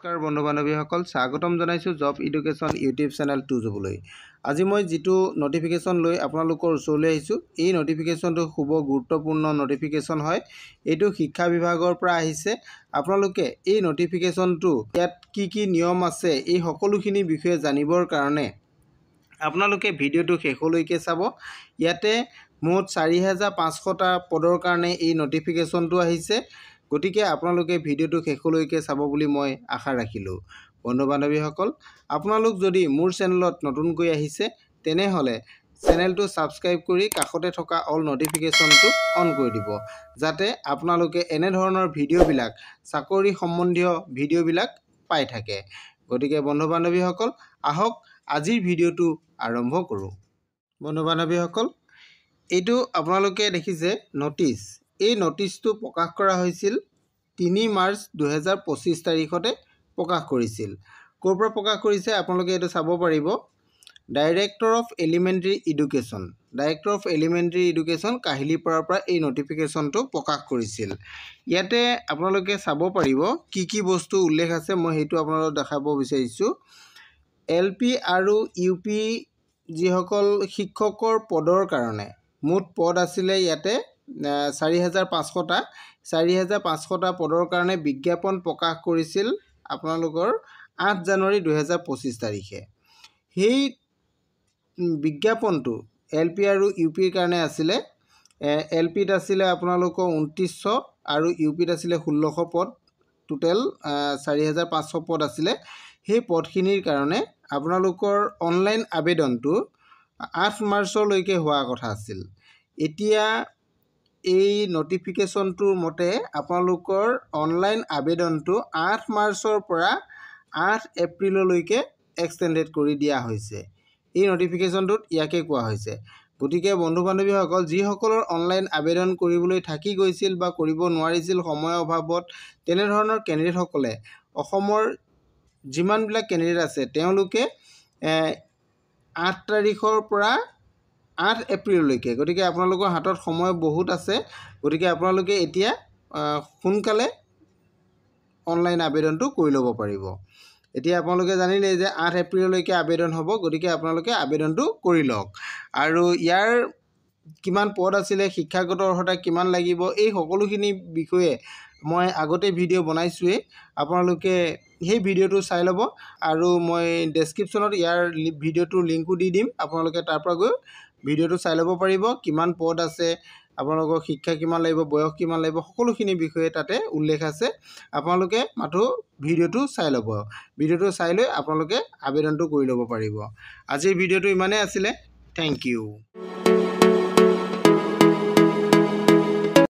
নমস্কাৰ বন্ধু বান্ধৱীসকল স্বাগতম জনাইছোঁ জব এডুকেশ্যন ইউটিউব চেনেল 2 জবলৈ। আজি মই যিটো নটিফিকেশ্যন লৈ আপোনালোকৰ ওচৰলৈ আহিছোঁ, এই নটিফিকেশ্যনটো খুব গুৰুত্বপূৰ্ণ নটিফিকেশ্যন হয়। এইটো শিক্ষা বিভাগৰ পৰা আহিছে। আপোনালোকে এই নটিফিকেশ্যনটো ইয়াত কি নিয়ম আছে এই সকলোখিনি বিষয়ে জানিবৰ কাৰণে আপোনালোকে ভিডিঅ'টো শেষলৈকে চাব। ইয়াতে মুঠ 4500টা পদৰ কাৰণে এই নটিফিকেশ্যনটো আহিছে। গতিকে আপোনালোকে ভিডিঅ'টো শেষলৈকে চাব বুলি মই আশা ৰাখিলোঁ। বন্ধু বান্ধৱীসকল, আপোনালোক যদি মোৰ চেনেলত নতুনকৈ আহিছে তেনেহ'লে চেনেলটো ছাবস্ক্ৰাইব কৰি কাষতে থকা অল নটিফিকেশ্যনটো অন কৰি দিব, যাতে আপোনালোকে এনেধৰণৰ ভিডিঅ'বিলাক চাকৰি সম্বন্ধীয় ভিডিঅ'বিলাক পাই থাকে। গতিকে বন্ধু বান্ধৱীসকল, আহক আজিৰ ভিডিঅ'টো আৰম্ভ কৰোঁ। বন্ধু বান্ধৱীসকল, এইটো আপোনালোকে দেখিছে নটিচ। এই নটিচটো প্ৰকাশ কৰা হৈছিল 3 মাৰ্চ 2025 তাৰিখতে প্ৰকাশ কৰিছিল। ক'ৰ পৰা প্ৰকাশ কৰিছে আপোনালোকে এইটো চাব পাৰিব। Director of elementary education, director of elementary education কাহিলীপাৰাৰ পৰা এই নটিফিকেশ্যনটো প্ৰকাশ কৰিছিল। ইয়াতে আপোনালোকে চাব পাৰিব কি বস্তু উল্লেখ আছে, মই সেইটো আপোনালোকক দেখাব বিচাৰিছোঁ। LP আৰু UP যিসকল শিক্ষকৰ পদৰ কাৰণে মুঠ পদ আছিলে ইয়াতে 4500টা। 4500টা পদৰ কাৰণে বিজ্ঞাপন প্ৰকাশ কৰিছিল আপোনালোকৰ 8 জানুৱাৰী 2025 তাৰিখে। সেই বিজ্ঞাপনটো LP আৰু UPৰ কাৰণে আছিলে। LPত আছিলে আপোনালোকৰ 2900 আৰু UPত আছিলে 1600 পদ। টোটেল 4500 পদ আছিলে। সেই পদখিনিৰ কাৰণে আপোনালোকৰ অনলাইন আবেদনটো 8 মাৰ্চলৈকে হোৱা কথা আছিল। এতিয়া এই নটিফিকেশ্যনটোৰ মতে আপোনালোকৰ অনলাইন আবেদনটো 8 মাৰ্চৰ পৰা 8 এপ্ৰিললৈকে এক্সটেণ্ডেড কৰি দিয়া হৈছে। এই নটিফিকেশ্যনটোত ইয়াকে কোৱা হৈছে। গতিকে বন্ধু বান্ধৱীসকল, যিসকলৰ অনলাইন আবেদন কৰিবলৈ থাকি গৈছিল বা কৰিব নোৱাৰিছিল সময়ৰ অভাৱত, তেনেধৰণৰ কেণ্ডিডেটসকলে অসমৰ যিমানবিলাক কেণ্ডিডেট আছে তেওঁলোকে 8 তাৰিখৰ পৰা 8 এপ্ৰিললৈকে, গতিকে আপোনালোকৰ হাতত সময় বহুত আছে। গতিকে আপোনালোকে এতিয়া সোনকালে অনলাইন আবেদনটো কৰি ল'ব পাৰিব। এতিয়া আপোনালোকে জানিলে যে 8 এপ্ৰিললৈকে আবেদন হ'ব। গতিকে আপোনালোকে আবেদনটো কৰি লওক। আৰু ইয়াৰ কিমান পদ আছিলে, শিক্ষাগত অৰ্হতা কিমান লাগিব, এই সকলোখিনি বিষয়ে মই আগতে ভিডিঅ' বনাইছোঁৱেই। আপোনালোকে সেই ভিডিঅ'টো চাই ল'ব আৰু মই ডেছক্ৰিপশ্যনত ইয়াৰ ভিডিঅ'টোৰ লিংকো দি দিম। আপোনালোকে তাৰ পৰা গৈ ভিডিঅ'টো চাই ল'ব পাৰিব। কিমান পদ আছে, আপোনালোকৰ শিক্ষা কিমান লাগিব, বয়স কিমান লাগিব, সকলোখিনি বিষয়ে তাতে উল্লেখ আছে। আপোনালোকে মাথো ভিডিঅ'টো চাই ল'ব। ভিডিঅ'টো চাই লৈ আপোনালোকে আবেদনটো কৰি ল'ব পাৰিব। আজিৰ ভিডিঅ'টো ইমানেই আছিলে। Thank U.